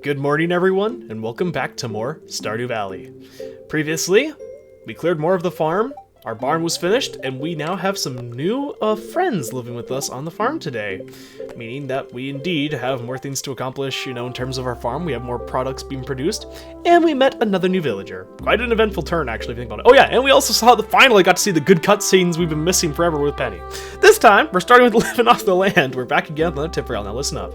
Good morning, everyone, and welcome back to more Stardew Valley. Previously, we cleared more of the farm, our barn was finished, and we now have some new friends living with us on the farm today. Meaning that we indeed have more things to accomplish, in terms of our farm. We have more products being produced, and we met another new villager. Quite an eventful turn, actually, if you think about it. Oh yeah, and we also finally got to see the good cutscenes we've been missing forever with Penny. This time, we're starting with living off the land. We're back again with another tip for y'all. Now listen up.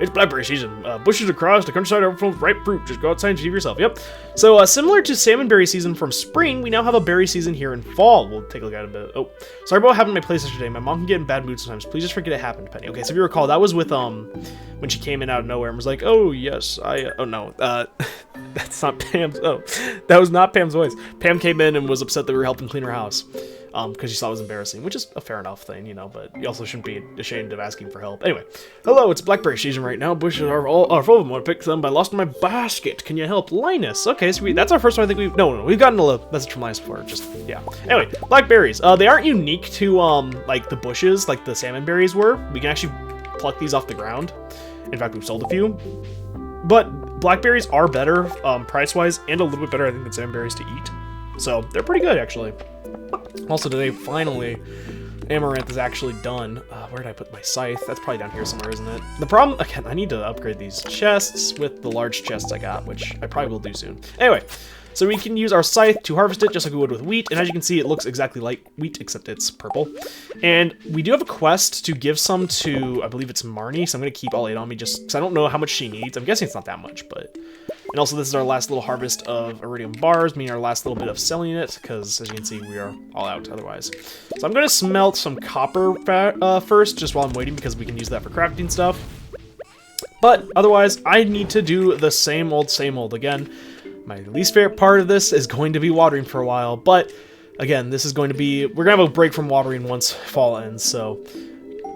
It's blackberry season. Bushes across the countryside are full of ripe fruit. Just go outside and see for yourself. Yep. So similar to salmonberry season from spring, we now have a berry season here in fall. We'll take a look at it a bit. Oh, sorry about what happened in my place yesterday. My mom can get in bad mood sometimes. Please just forget it happened, Penny. Okay, so if you recall, that was with when she came in out of nowhere and was like, "Oh yes, oh no, that's not Pam's. Oh, that was not Pam's voice. Pam came in and was upset that we were helping clean her house." Because she saw it was embarrassing, which is a fair enough thing, but you also shouldn't be ashamed of asking for help. Anyway, hello, it's blackberry season right now. Bushes are full of them. I picked them, but I lost my basket. Can you help? Linus. Okay, so that's our first one. I think we've gotten a message from Linus before. Just, yeah. Anyway, blackberries. They aren't unique to, like the bushes, like the salmon berries were. We can actually pluck these off the ground. In fact, we've sold a few. But blackberries are better, price-wise, and a little bit better, I think, than salmon berries to eat. So, they're pretty good, actually. Also today, finally, Amaranth is actually done. Where did I put my scythe? That's probably down here somewhere, isn't it? The problem, again, I need to upgrade these chests with the large chests I got, which I probably will do soon. Anyway, so we can use our scythe to harvest it just like we would with wheat, and as you can see, it looks exactly like wheat, except it's purple. And we do have a quest to give some to, I believe it's Marnie, so I'm going to keep all 8 on me just because I don't know how much she needs. I'm guessing it's not that much, but... And also, this is our last little harvest of iridium bars, meaning our last little bit of selling it, because, as you can see, we are all out otherwise. So I'm going to smelt some copper first, just while I'm waiting, because we can use that for crafting stuff. But, otherwise, I need to do the same old again. My least favorite part of this is going to be watering for a while, but, again, this is going to be... We're going to have a break from watering once fall ends, so...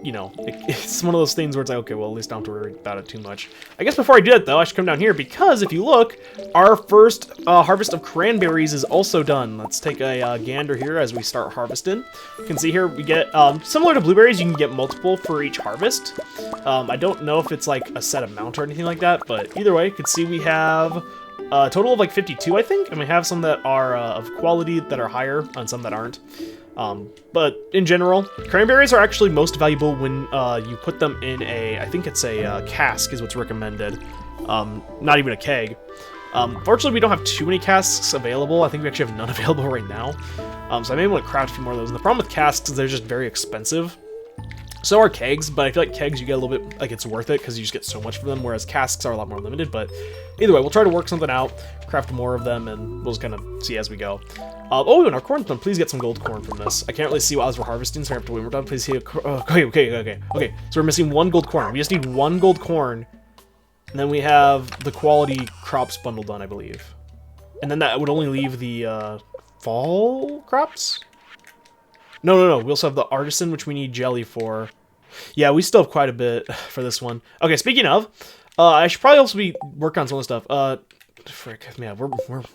it's one of those things where it's like, okay, well, at least I don't have to worry about it too much. I guess before I do that, though, I should come down here, because if you look, our first harvest of cranberries is also done. Let's take a gander here as we start harvesting. You can see here, we get, similar to blueberries, you can get multiple for each harvest. I don't know if it's like a set amount or anything like that, but either way, you can see we have a total of like 52, I think, and we have some that are of quality that are higher, and some that aren't. But in general, cranberries are actually most valuable when you put them in I think it's a cask is what's recommended, not even a keg. Fortunately, we don't have too many casks available. I think we actually have none available right now. So I may want to craft a few more of those. And the problem with casks is they're just very expensive. So are kegs, but I feel like kegs you get a little bit, like it's worth it because you just get so much for them, whereas casks are a lot more limited, but either way, we'll try to work something out, craft more of them, and we'll just kind of see as we go. Oh, and our corn's done. Please get some gold corn from this. I can't really see what as we're harvesting, so I have to wait. We're done. Please see okay. So we're missing 1 gold corn. We just need 1 gold corn, and then we have the quality crops bundle done, I believe. And then that would only leave the fall crops? No. We also have the artisan, which we need jelly for. Yeah, we still have quite a bit for this one. Okay, speaking of, I should probably also be working on some other stuff. Frick, yeah, we're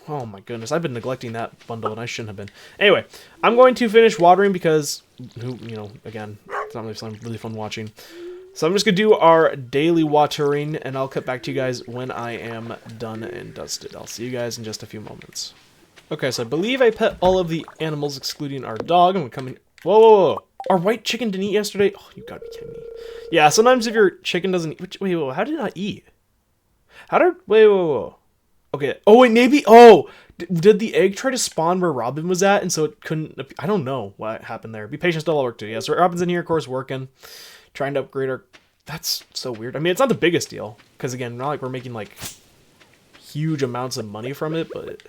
oh my goodness, I've been neglecting that bundle, and I shouldn't have been. Anyway, I'm going to finish watering because, again, it's not really fun watching. So I'm just going to do our daily watering, and I'll cut back to you guys when I am done and dusted. I'll see you guys in just a few moments. Okay, so I believe I pet all of the animals excluding our dog. I'm coming. Whoa. Our white chicken didn't eat yesterday? Oh, you gotta be kidding me. Yeah, sometimes if your chicken doesn't eat... Wait, how did it not eat? Wait. Okay. Oh, wait, maybe... Oh! Did the egg try to spawn where Robin was at, and so it couldn't... I don't know what happened there. Be patient, still all work too. Yeah, so Robin's in here, of course, working. Trying to upgrade our... That's so weird. I mean, it's not the biggest deal. Because, again, not like we're making, like, huge amounts of money from it, but...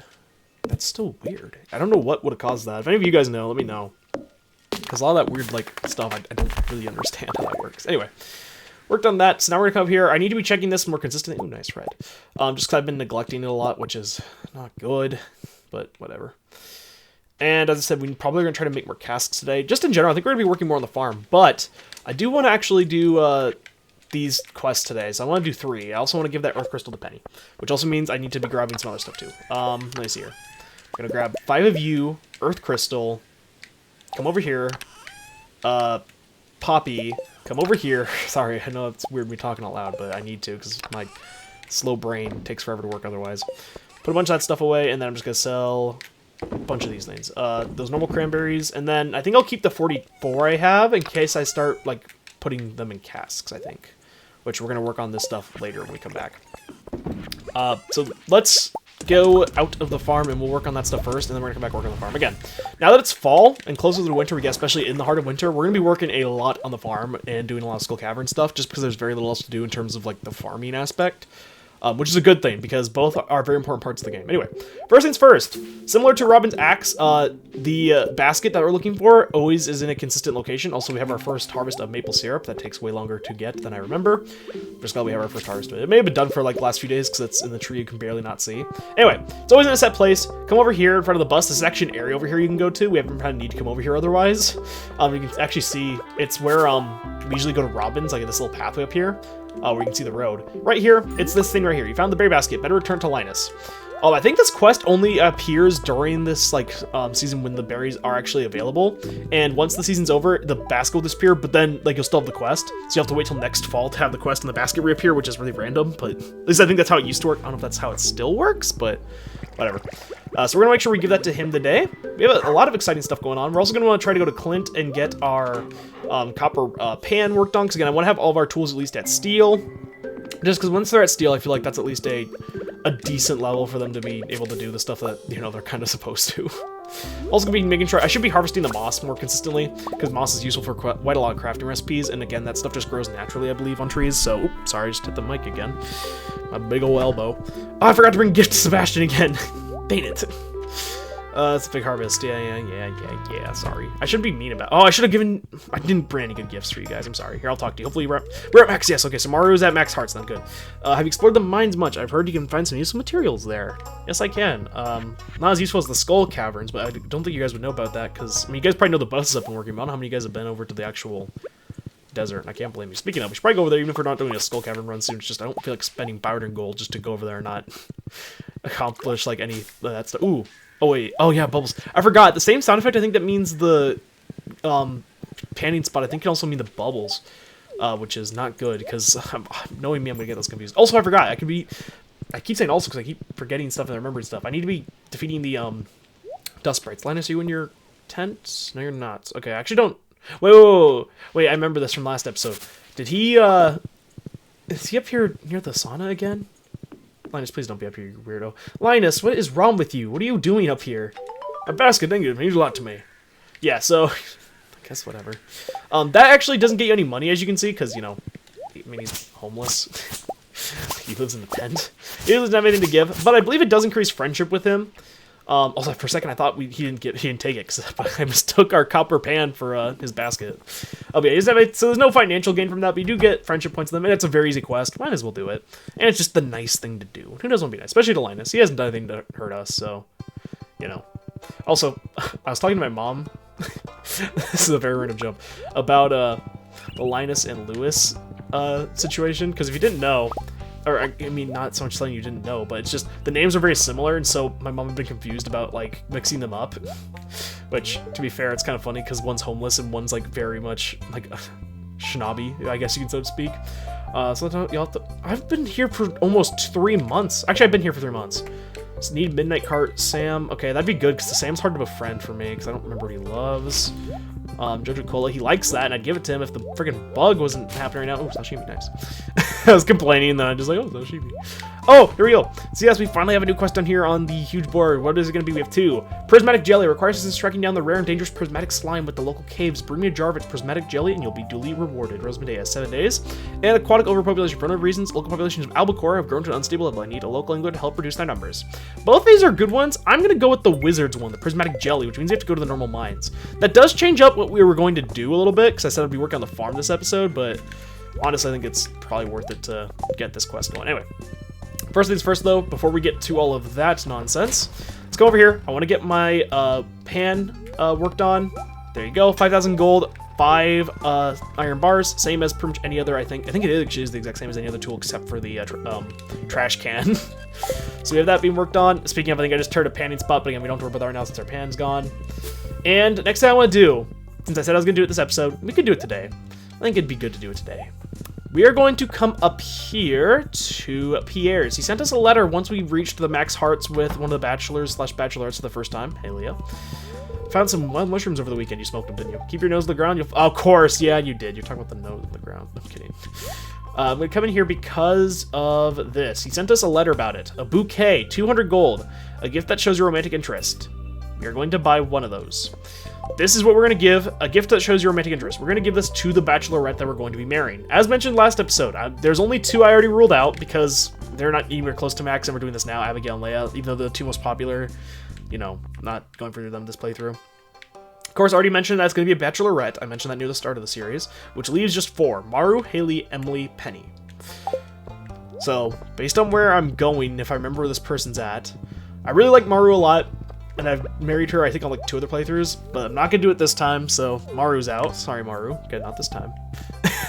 That's still weird. I don't know what would have caused that. If any of you guys know, let me know. Because a lot of that weird, like, stuff, I don't really understand how that works. Anyway, worked on that. So now we're going to come up here. I need to be checking this more consistently. Ooh, nice red. Just because I've been neglecting it a lot, which is not good. But whatever. And as I said, we're probably going to try to make more casks today. Just in general, I think we're going to be working more on the farm. But I do want to actually do... these quests today, so I want to do 3. I also want to give that earth crystal to Penny, which also means I need to be grabbing some other stuff too. Let me see here. I'm gonna grab 5 of you, earth crystal, come over here, Poppy, come over here. Sorry, I know it's weird me talking out loud, but I need to because my slow brain. Takes forever to work otherwise. Put a bunch of that stuff away, and then I'm just going to sell a bunch of these things. Those normal cranberries, and then I think I'll keep the 44 I have in case I start, like, putting them in casks, I think. Which we're going to work on this stuff later when we come back. So let's go out of the farm, and we'll work on that stuff first, and then we're going to come back and work on the farm again. Now that it's fall, and closer to the winter we get, especially in the heart of winter, we're going to be working a lot on the farm and doing a lot of Skull Cavern stuff, just because there's very little else to do in terms of, like, the farming aspect. Which is a good thing, because both are very important parts of the game. Anyway, first things first. Similar to Robin's axe, the basket that we're looking for always is in a consistent location. Also, we have our first harvest of maple syrup. That takes way longer to get than I remember. Just glad we have our first harvest of it. It may have been done for, like, the last few days, because it's in the tree you can barely not see. Anyway, it's always in a set place. Come over here in front of the bus. This is actually an area over here you can go to. We haven't had a need to come over here otherwise. You can actually see, it's where we usually go to Robin's, like this little pathway up here. Where you can see the road. Right here, it's this thing right here. You found the berry basket. Better return to Linus. I think this quest only appears during this, like, season when the berries are actually available. And once the season's over, the basket will disappear, but then, like, you'll still have the quest. So you have to wait till next fall to have the quest and the basket reappear, which is really random, but at least I think that's how it used to work. I don't know if that's how it still works, but whatever. So we're gonna make sure we give that to him today. We have a lot of exciting stuff going on. We're also gonna want to try to go to Clint and get our copper pan worked on, because again, I want to have all of our tools at least at steel. Just because once they're at steel, I feel like that's at least a decent level for them to be able to do the stuff that, you know, they're kind of supposed to. Also gonna be making sure, I should be harvesting the moss more consistently, because moss is useful for quite a lot of crafting recipes, and again, that stuff just grows naturally, I believe, on trees, so, oops, sorry, I just hit the mic again. My big ol' elbow. Oh, I forgot to bring gift to Sebastian again. Dang it. It's a big harvest. Yeah, sorry. I shouldn't be mean about it. Oh, I didn't bring any good gifts for you guys. I'm sorry. Here, I'll talk to you. Hopefully we're at max. Yes, okay, so Mario's at max hearts, then good. Have you explored the mines much? I've heard you can find some useful materials there. Yes, I can. Not as useful as the Skull Caverns, but I don't think you guys would know about that, because, I mean, you guys probably know the buses I've been working on. I don't know how many of you guys have been over to the actual desert, and I can't blame you. Speaking of, we should probably go over there, even if we're not doing a Skull Cavern run soon. It's just, I don't feel like spending powder and gold just to go over there and not accomplish, like, any of that stuff. Ooh. Oh, wait. Oh, yeah, bubbles. I forgot. The same sound effect, I think that means the panning spot. I think can also mean the bubbles, which is not good, because knowing me, I'm going to get those confused. Also, I forgot. I keep saying also because I keep forgetting stuff and remembering stuff. I need to be defeating the dust sprites. Linus, are you in your tent? No, you're not. Okay, I actually don't... Wait, I remember this from last episode. Did he, is he up here near the sauna again? Linus, please don't be up here, you weirdo. Linus, what is wrong with you? What are you doing up here? A basket, thank you. It means a lot to me. Yeah, so, I guess whatever. That actually doesn't get you any money, as you can see, because, you know, I mean, he's homeless. He lives in the tent. He doesn't have anything to give, but I believe it does increase friendship with him. Also, for a second, I thought he didn't take it, because I mistook our copper pan for his basket. Okay, so there's no financial gain from that, but you do get friendship points with them, and it's a very easy quest. Might as well do it. And it's just the nice thing to do. Who doesn't want to be nice? Especially to Linus. He hasn't done anything to hurt us, so, you know. Also, I was talking to my mom. This is a very random jump. About the Linus and Lewis situation, because if you didn't know... Or, I mean, not so much something you didn't know, but it's just, the names are very similar, and so my mom had been confused about, like, mixing them up. Which, to be fair, it's kind of funny, because one's homeless and one's, like, very much, like, schnobby, I guess you can so to speak. So you'll have to... I've been here for almost 3 months. Actually, I've been here for 3 months. So need Midnight Cart, Sam. Okay, that'd be good, because Sam's hard to befriend for me, because I don't remember what he loves. Jojo Cola, he likes that, and I'd give it to him if the friggin' bug wasn't happening right now. Ooh, sashimi, nice. I was complaining, and then I'm just like, oh, sashimi. Oh, here we go. So yes, we finally have a new quest done here on the huge board. What is it going to be? We have 2. Prismatic Jelly requires assistance tracking down the rare and dangerous prismatic slime with the local caves. Bring me a jar of its prismatic jelly, and you'll be duly rewarded. Rosemary has 7 days. And aquatic overpopulation. For no reasons, local populations of albacore have grown to an unstable level. I need a local angler to help reduce their numbers. Both these are good ones. I'm going to go with the wizard's one, the prismatic jelly, which means you have to go to the normal mines. That does change up what we were going to do a little bit, because I said I'd be working on the farm this episode, but honestly, I think it's probably worth it to get this quest going. Anyway, first things first, though, before we get to all of that nonsense, let's go over here. I want to get my pan worked on. There you go, 5,000 gold, 5 iron bars, same as pretty much any other, I think it is the exact same as any other tool except for the trash can. So we have that being worked on. Speaking of, I think I just turned a panning spot, but again, we don't have to worry about that right now since our pan's gone. And next thing I want to do, since I said I was going to do it this episode, we could do it today. I think it'd be good to do it today. we are going to come up here to Pierre's. He sent us a letter once we reached the max hearts with one of the bachelors slash bachelorettes for the first time. Hey, Leah. Found some wild mushrooms over the weekend. You smoked them, didn't you? Keep your nose to the ground. Of course, yeah, you did. You're talking about the nose on the ground. I'm kidding. We come in here because of this. He sent us a letter about it. A bouquet, 200 gold. A gift that shows your romantic interest. We are going to buy one of those. This is what we're going to give, a gift that shows your romantic interest. We're going to give this to the bachelorette that we're going to be marrying. As mentioned last episode, there's only 2 I already ruled out because they're not anywhere close to max, and we're doing this now, Abigail and Leia, even though they're the 2 most popular, you know, not going for them this playthrough. Of course, I already mentioned that it's going to be a bachelorette. I mentioned that near the start of the series, which leaves just 4. Maru, Haley, Emily, Penny. So, based on where I'm going, if I remember where this person's at, I really like Maru a lot. And I've married her, I think, on like 2 other playthroughs, but I'm not gonna do it this time, so Maru's out. Sorry, Maru. Okay, not this time.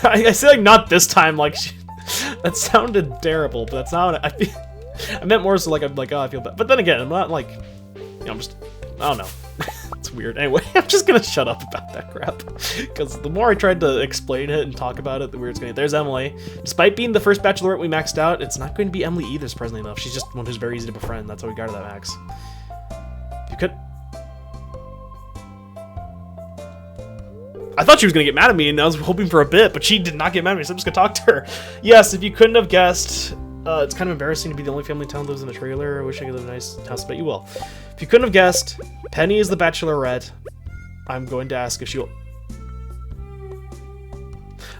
I say like not this time, like that sounded terrible, but that's not what I meant more so like I'm like, oh, I feel bad. But then again, I'm not like, you know, I don't know. It's weird. Anyway, I'm just gonna shut up about that crap, because the more I tried to explain it and talk about it, the weird it's gonna get. There's Emily. Despite being the first bachelorette we maxed out, it's not going to be Emily either, surprisingly enough. She's just one who's very easy to befriend. That's how we got her that max. You could. I thought she was gonna get mad at me, and I was hoping for a bit, but she did not get mad at me, so I'm just gonna talk to her. Yes, if you couldn't have guessed, it's kind of embarrassing to be the only family in town that lives in a trailer. I wish I could live in a nice house, but you will. If you couldn't have guessed, Penny is the bachelorette. I'm going to ask if she'll.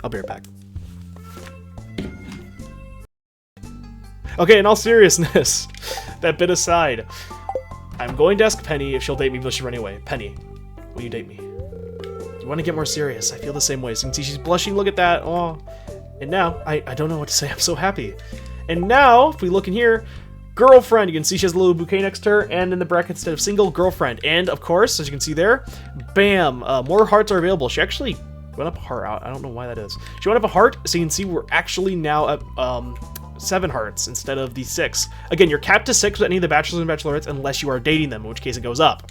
I'll be right back. Okay, in all seriousness, that bit aside, I'm going to ask Penny if she'll date me before she run away. Penny, will you date me? You want to get more serious? I feel the same way. So you can see she's blushing. Look at that. Oh, and now I don't know what to say. I'm so happy. And now, if we look in here, girlfriend. You can see she has a little bouquet next to her, and in the bracket instead of single, girlfriend. And of course, as you can see there, bam, more hearts are available. She actually went up a heart out. I don't know why that is. She went up a heart, so you can see we're actually now at 7 hearts instead of the 6. Again, you're capped to 6 with any of the bachelors and bachelorettes unless you are dating them, in which case it goes up.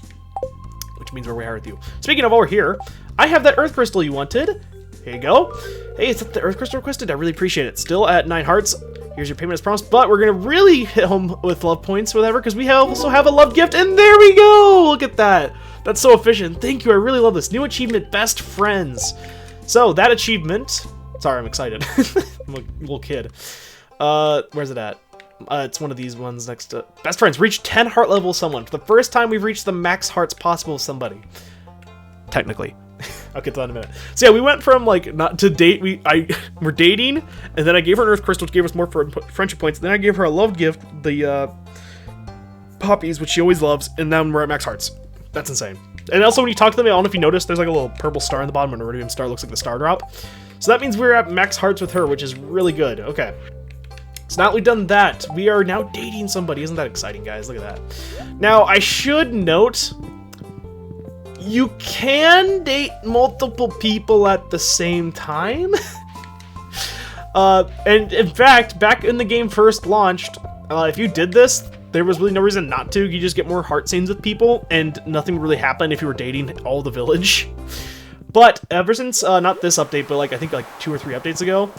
Which means we're way higher with you. Speaking of, while we're here, I have that earth crystal you wanted. Here you go. Hey, is that the earth crystal requested? I really appreciate it. Still at 9 hearts. Here's your payment as promised, but we're going to really hit home with love points or whatever, because we also have a love gift, and there we go! Look at that. That's so efficient. Thank you, I really love this. New achievement, best friends. So, that achievement... Sorry, I'm excited. I'm a little kid. Where's it at? It's one of these ones next to... Best friends, reach 10 heart level with someone. For the first time, we've reached the max hearts possible with somebody. Technically. I'll get to that in a minute. So yeah, we went from like not to date. We're dating, and then I gave her an earth crystal, which gave us more friendship points. Then I gave her a love gift, the poppies, which she always loves, and now we're at max hearts. That's insane. And also, when you talk to them, I don't know if you noticed, there's like a little purple star in the bottom, and a iridium star looks like the star drop. So that means we're at max hearts with her, which is really good. Okay. So now that we've done that, we are now dating somebody. Isn't that exciting, guys? Look at that. Now, I should note, you can date multiple people at the same time. And in fact, back in the game first launched, if you did this, there was really no reason not to. You just get more heart scenes with people, and nothing would really happen if you were dating all the village. But ever since, not this update, but like I think like 2 or 3 updates ago,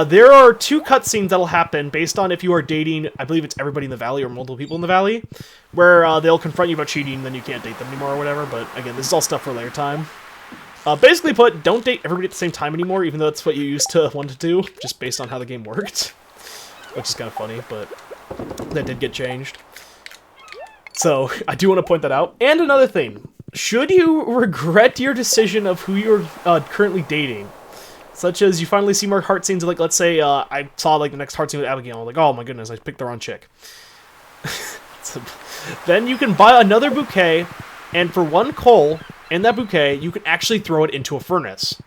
there are 2 cutscenes that'll happen based on if you are dating, I believe it's everybody in the valley or multiple people in the valley, where they'll confront you about cheating, and then you can't date them anymore or whatever. But again, this is all stuff for later time. Basically put, don't date everybody at the same time anymore, even though that's what you used to want to do, just based on how the game worked. Which is kind of funny, but that did get changed. So, I do want to point that out. And another thing, should you regret your decision of who you're currently dating, such as you finally see more heart scenes, like let's say I saw like the next heart scene with Abigail, I'm like, oh my goodness, I picked the wrong chick. Then you can buy another bouquet, and for 1 coal in that bouquet, you can actually throw it into a furnace.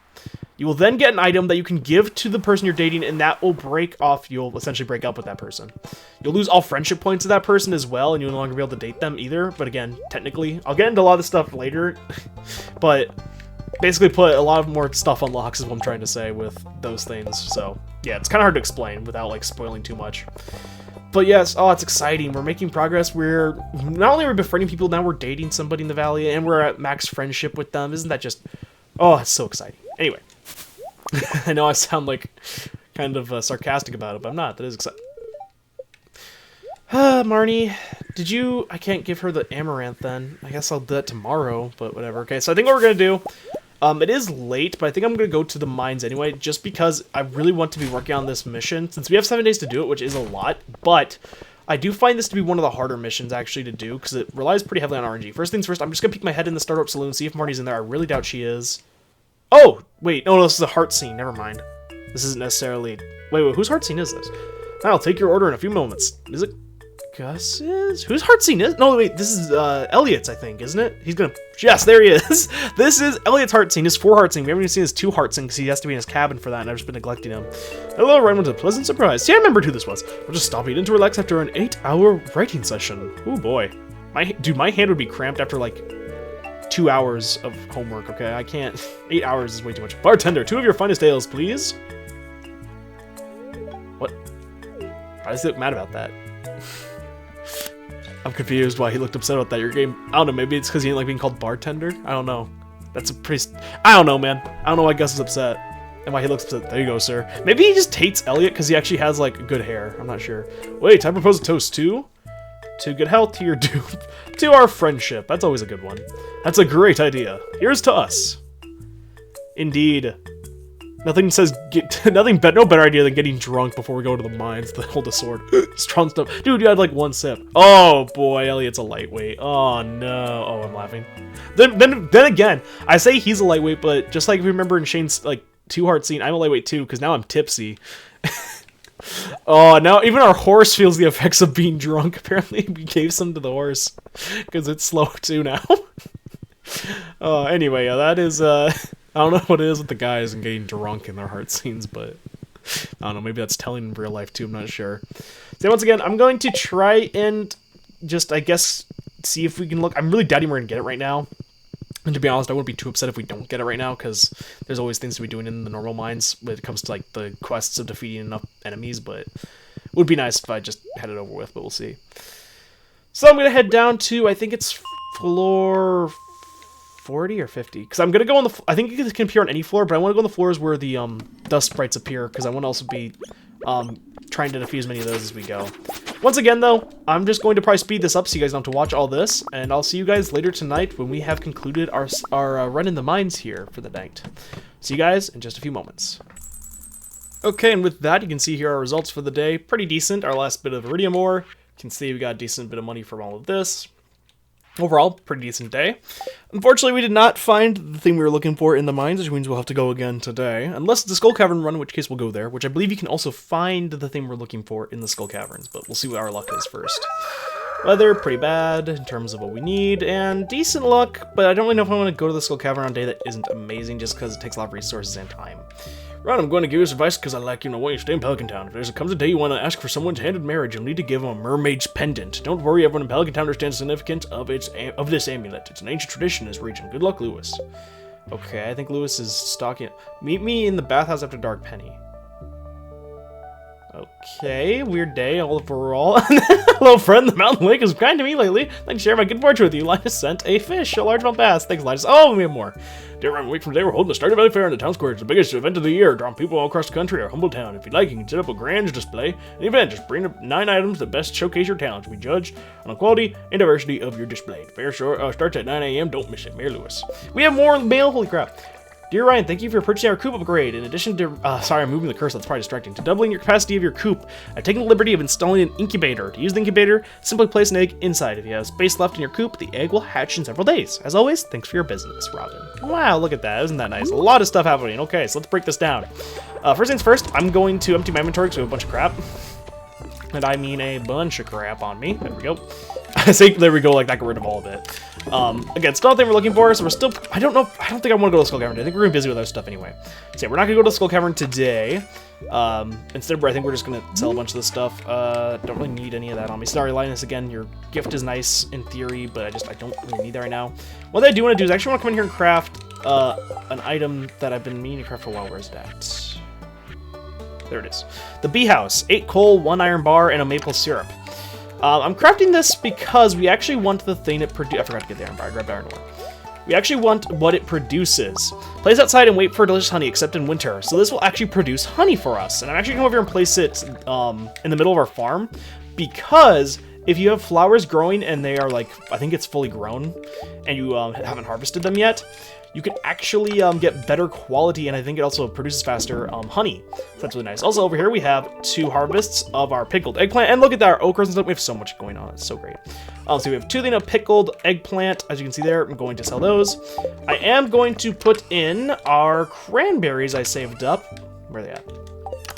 You will then get an item that you can give to the person you're dating, and that will break off, you'll essentially break up with that person. You'll lose all friendship points to that person as well, and you'll no longer be able to date them either. But again, technically, I'll get into a lot of this stuff later, but basically put a lot of more stuff unlocks is what I'm trying to say with those things. So yeah, it's kind of hard to explain without like spoiling too much. But yes, oh, it's exciting. We're making progress. We're not only are we befriending people, now we're dating somebody in the valley, and we're at max friendship with them. Isn't that just, oh, it's so exciting. Anyway, I know I sound like kind of sarcastic about it, but I'm not. That is exciting. Marnie, did you... I can't give her the amaranth then. I guess I'll do that tomorrow, but whatever. Okay, so I think what we're going to do... it is late, but I think I'm going to go to the mines anyway, just because I really want to be working on this mission, since we have 7 days to do it, which is a lot, but I do find this to be one of the harder missions, actually, to do, because it relies pretty heavily on RNG. First things first, I'm just going to peek my head in the startup saloon, see if Marnie's in there. I really doubt she is. Oh! Wait, no, this is a heart scene. Never mind. This isn't necessarily... Wait, whose heart scene is this? I'll take your order in a few moments. Is it Gus's? Whose heart scene is... No, wait, this is Elliot's, I think, isn't it? He's gonna... Yes, there he is! This is Elliot's heart scene, his 4 heart scene. We haven't even seen his 2 heart scene because he has to be in his cabin for that, and I've just been neglecting him. Hello, everyone, was a pleasant surprise. See, I remembered who this was. We're just stopping in to relax after an 8-hour writing session. Oh boy. Dude, my hand would be cramped after, like, 2 hours of homework, okay? I can't... 8 hours is way too much. Bartender, 2 of your finest ales, please. What? Why does he look mad about that? I'm confused why he looked upset about that. Your game... I don't know, maybe it's because he didn't like being called bartender? I don't know. That's a pretty... I don't know, man. I don't know why Gus is upset. And why he looks upset. There you go, sir. Maybe he just hates Elliot because he actually has, like, good hair. I'm not sure. Wait, I propose a toast to good health, to your doom, to our friendship. That's always a good one. That's a great idea. Here's to us. Indeed. Nothing says no better idea than getting drunk before we go to the mines to hold the sword. Strong stuff. Dude, you had like 1 sip. Oh boy, Elliot's a lightweight. Oh no. Oh, I'm laughing. Then again, I say he's a lightweight, but just like if you remember in Shane's like 2 heart scene, I'm a lightweight too, because now I'm tipsy. Oh, now even our horse feels the effects of being drunk. Apparently we gave some to the horse because it's slow too now. Anyway, yeah, that is I don't know what it is with the guys and getting drunk in their heart scenes, but I don't know, maybe that's telling in real life too, I'm not sure. So once again, I'm going to try and just, I guess, see if we can look. I'm really doubting we're going to get it right now. And to be honest, I wouldn't be too upset if we don't get it right now, because there's always things to be doing in the normal mines when it comes to like the quests of defeating enough enemies, but it would be nice if I just had it over with, but we'll see. So I'm going to head down to, I think it's floor 40 or 50, because I'm gonna go on the... I think it can appear on any floor, but I want to go on the floors where the dust sprites appear, because I want to also be trying to defeat as many of those as we go. Once again, though, I'm just going to probably speed this up so you guys don't have to watch all this, and I'll see you guys later tonight when we have concluded our run in the mines here for the night. See you guys in just a few moments. Okay, and with that, you can see here our results for the day. Pretty decent. Our last bit of iridium ore. You can see we got a decent bit of money from all of this. Overall, pretty decent day. Unfortunately, we did not find the thing we were looking for in the mines, which means we'll have to go again today. Unless it's a Skull Cavern run, in which case we'll go there, which I believe you can also find the thing we're looking for in the Skull Caverns, but we'll see what our luck is first. Weather, pretty bad in terms of what we need, and decent luck, but I don't really know if I want to go to the Skull Cavern on a day that isn't amazing, just because it takes a lot of resources and time. Ron, I'm going to give you this advice because I like you and I want you to stay in Pelican Town. If there comes a day you want to ask for someone's hand in marriage, you'll need to give them a mermaid's pendant. Don't worry, everyone in Pelican Town understands the significance of this amulet. It's an ancient tradition in this region. Good luck, Lewis. Okay, I think Lewis is stalking. Meet me in the bathhouse after dark, Penny. Okay, weird day overall. Hello, friend. The mountain lake is kind to me lately. I'd like to share my good fortune with you. Linus sent a fish, a large amount bass. Thanks, Linus. Oh, we have more. Dear, I'm a week from today. We're holding the Stardew Valley Fair in the town square. It's the biggest event of the year, drawing people all across the country. Our humble town. If you'd like, you can set up a grand display. An event. Just bring up 9 items that best showcase your talents. We judge on the quality and diversity of your display. The fair starts at 9 a.m. Don't miss it. Mayor Lewis. We have more mail. Holy crap. Dear Ryan, thank you for purchasing our coop upgrade. In addition to, sorry, I'm moving the cursor, that's probably distracting. To doubling your capacity of your coop, I've taken the liberty of installing an incubator. To use the incubator, simply place an egg inside. If you have space left in your coop, the egg will hatch in several days. As always, thanks for your business, Robin. Wow, look at that. Isn't that nice? A lot of stuff happening. Okay, so let's break this down. First things first, I'm going to empty my inventory because we have a bunch of crap. And I mean a bunch of crap on me. There we go. I say, there we go, like that got rid of all of it. Again, still nothing we're looking for, so we're still, I don't think I want to go to the Skull Cavern. I think we're going to be busy with other stuff anyway. So yeah, we're not going to go to the Skull Cavern today. Instead, I think we're just going to sell a bunch of this stuff. Don't really need any of that on me. Sorry, Linus, again, your gift is nice in theory, but I don't really need that right now. What I do want to do is actually want to come in here and craft, an item that I've been meaning to craft for a while. Where's that? There it is. The bee house. 8 coal, 1 iron bar, and a maple syrup. I'm crafting this because we actually want the thing that produces... I forgot to get the iron bar. I grabbed iron ore. we actually want what it produces. Place outside and wait for delicious honey, except in winter. So this will actually produce honey for us. And I'm actually going to come over here and place it in the middle of our farm, because if you have flowers growing and they are like, I think it's fully grown, and you haven't harvested them yet, you can actually get better quality, and I think it also produces faster honey. So that's really nice. Also, over here we have 2 harvests of our pickled eggplant, and look at that, our okras and stuff. We have so much going on. It's so great. So we have 2 of pickled eggplant, as you can see there. I'm going to sell those. I am going to put in our cranberries I saved up. Where are they at?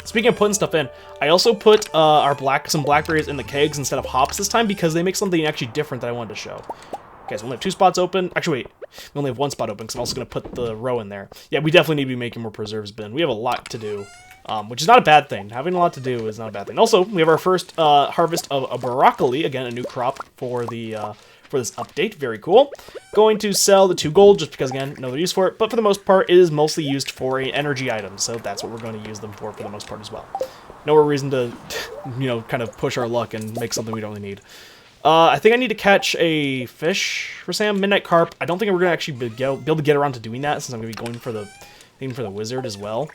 Speaking of putting stuff in, I also put some blackberries in the kegs instead of hops this time, because they make something actually different that I wanted to show. Okay, so we only have 2 spots open. Actually, wait. We only have 1 spot open, because I'm also going to put the row in there. Yeah, we definitely need to be making more preserves bin. We have a lot to do, which is not a bad thing. Having a lot to do is not a bad thing. Also, we have our first harvest of a broccoli. Again, a new crop for this update. Very cool. Going to sell the 2 gold, just because, again, no other use for it. But for the most part, it is mostly used for an energy item. So that's what we're going to use them for the most part as well. No reason to, kind of push our luck and make something we don't really need. I think I need to catch a fish for Sam. Midnight carp. I don't think we're going to actually be able to get around to doing that, since I'm going to be going for the wizard as well.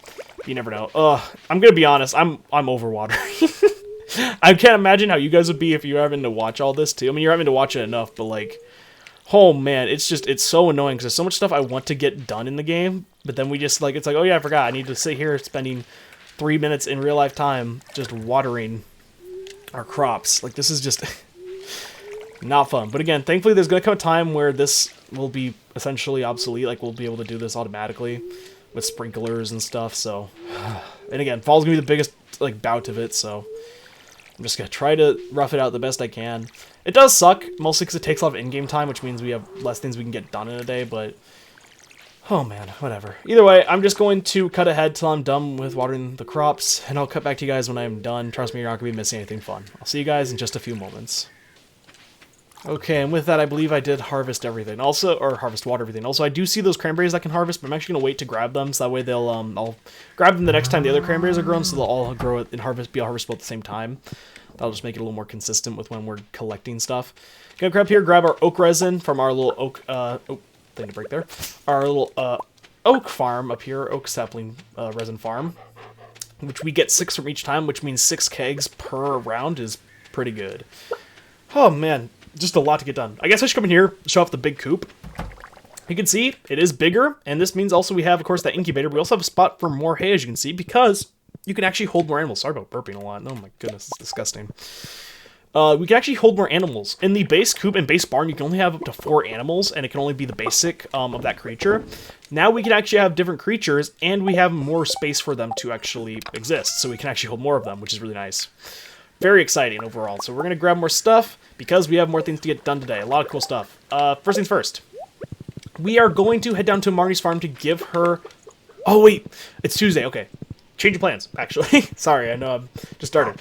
You never know. I'm going to be honest. I'm overwatering. I can't imagine how you guys would be if you're having to watch all this too. I mean, you're having to watch it enough, but like, oh man, it's so annoying, because there's so much stuff I want to get done in the game, but then we just it's like, oh yeah, I forgot. I need to sit here spending 3 minutes in real life time just watering our crops. Like, this is just not fun. But again, thankfully there's going to come a time where this will be essentially obsolete. Like, we'll be able to do this automatically with sprinklers and stuff. So, and again, fall's going to be the biggest bout of it, so I'm just going to try to rough it out the best I can. It does suck, mostly because it takes a lot of in-game time, which means we have less things we can get done in a day, but oh man, whatever. Either way, I'm just going to cut ahead till I'm done with watering the crops, and I'll cut back to you guys when I'm done. Trust me, you're not going to be missing anything fun. I'll see you guys in just a few moments. Okay, and with that, I believe I did harvest everything. Also, or harvest water everything. Also, I do see those cranberries I can harvest, but I'm actually going to wait to grab them, so that way they'll, I'll grab them the next time the other cranberries are grown, so they'll all grow and be harvestable at the same time. That'll just make it a little more consistent with when we're collecting stuff. Gonna grab here, grab our oak resin from our little oak, thing to break there. Our little, oak farm up here, oak sapling, resin farm, which we get 6 from each time, which means 6 kegs per round is pretty good. Oh man. Just a lot to get done. I guess I should come in here, show off the big coop. You can see it is bigger, and this means also we have, of course, that incubator. We also have a spot for more hay, as you can see, because you can actually hold more animals. Sorry about burping a lot. Oh my goodness, it's disgusting. We can actually hold more animals. In the base coop and base barn, you can only have up to 4 animals, and it can only be the basic of that creature. Now we can actually have different creatures, and we have more space for them to actually exist, so we can actually hold more of them, which is really nice. Very exciting overall. So we're going to grab more stuff because we have more things to get done today. A lot of cool stuff. First things first. We are going to head down to Marnie's farm to give her... Oh, wait. It's Tuesday. Okay. Change of plans, actually. Sorry, I know I'm just started.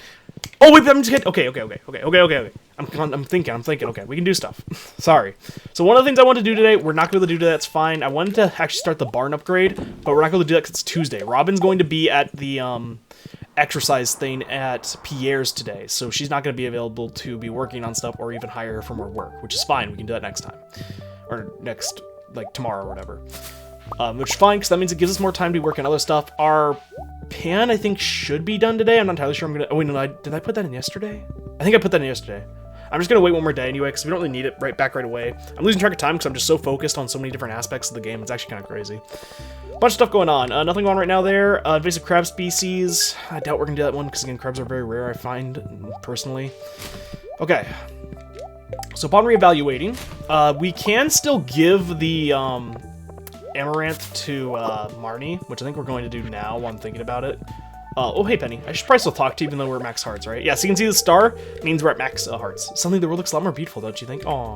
Oh, wait. I'm just kidding. Okay. I'm thinking. Okay, we can do stuff. Sorry. So one of the things I want to do today, we're not going to be able to do that. It's fine. I wanted to actually start the barn upgrade, but we're not going to do that because it's Tuesday. Robin's going to be at the... exercise thing at Pierre's today, so she's not going to be available to be working on stuff or even hire her for more work, which is fine. We can do that next time, or next, tomorrow or whatever, which is fine because that means it gives us more time to work on other stuff. Our pan, I think, should be done today. I'm not entirely sure. Oh wait, no, did I put that in yesterday? I think I put that in yesterday. I'm just going to wait one more day anyway, because we don't really need it right away. I'm losing track of time because I'm just so focused on so many different aspects of the game. It's actually kind of crazy. Bunch of stuff going on. Nothing going on right now there. Invasive crab species. I doubt we're going to do that one because, again, crabs are very rare, I find, personally. Okay. So upon reevaluating, we can still give the amaranth to Marnie, which I think we're going to do now while I'm thinking about it. Oh, hey, Penny. I should probably still talk to you even though we're at max hearts, right? Yeah, so you can see the star means we're at max hearts. Suddenly the world looks a lot more beautiful, don't you think? Aw.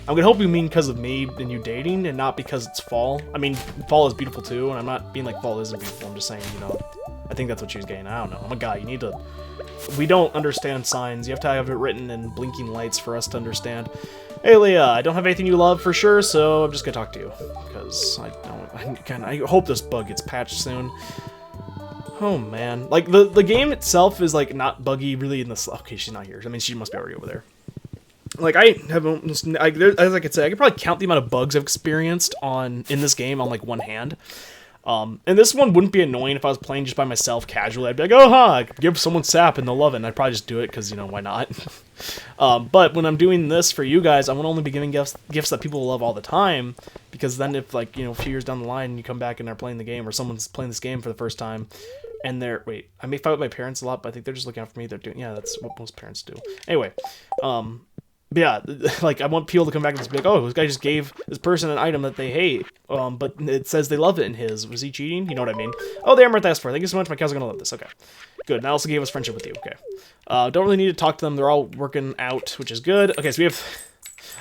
I'm gonna hope you mean because of me and you dating and not because it's fall. I mean, fall is beautiful too, and I'm not being like fall isn't beautiful. I'm just saying, I think that's what she was getting. I don't know. I'm a guy. You need to... We don't understand signs. You have to have it written in blinking lights for us to understand. Hey, Leah, I don't have anything you love for sure, so I'm just gonna talk to you. Because I hope this bug gets patched soon. Oh, man. The game itself is, not buggy really in the... Okay, she's not here. I mean, she must be already over there. Like, I have almost, as I could say, I could probably count the amount of bugs I've experienced in this game on, like, one hand. And this one wouldn't be annoying if I was playing just by myself casually. I'd be like, oh, huh, I could give someone sap and they'll love it, and I'd probably just do it, because, you know, why not? But when I'm doing this for you guys, I want to only be giving gifts that people love all the time, because then if, like, you know, a few years down the line, you come back and they're playing the game, or someone's playing this game for the first time, and wait, I may fight with my parents a lot, but I think they're just looking out for me. They're doing, yeah, that's what most parents do. Anyway, but yeah, like, I want people to come back and just be like, oh, this guy just gave this person an item that they hate, but it says they love it in his. Was he cheating? You know what I mean? Oh, the Amethyst for. Thank you so much. My cows are gonna love this. Okay, good. And I also gave us friendship with you. Okay. Don't really need to talk to them. They're all working out, which is good. Okay, so we have...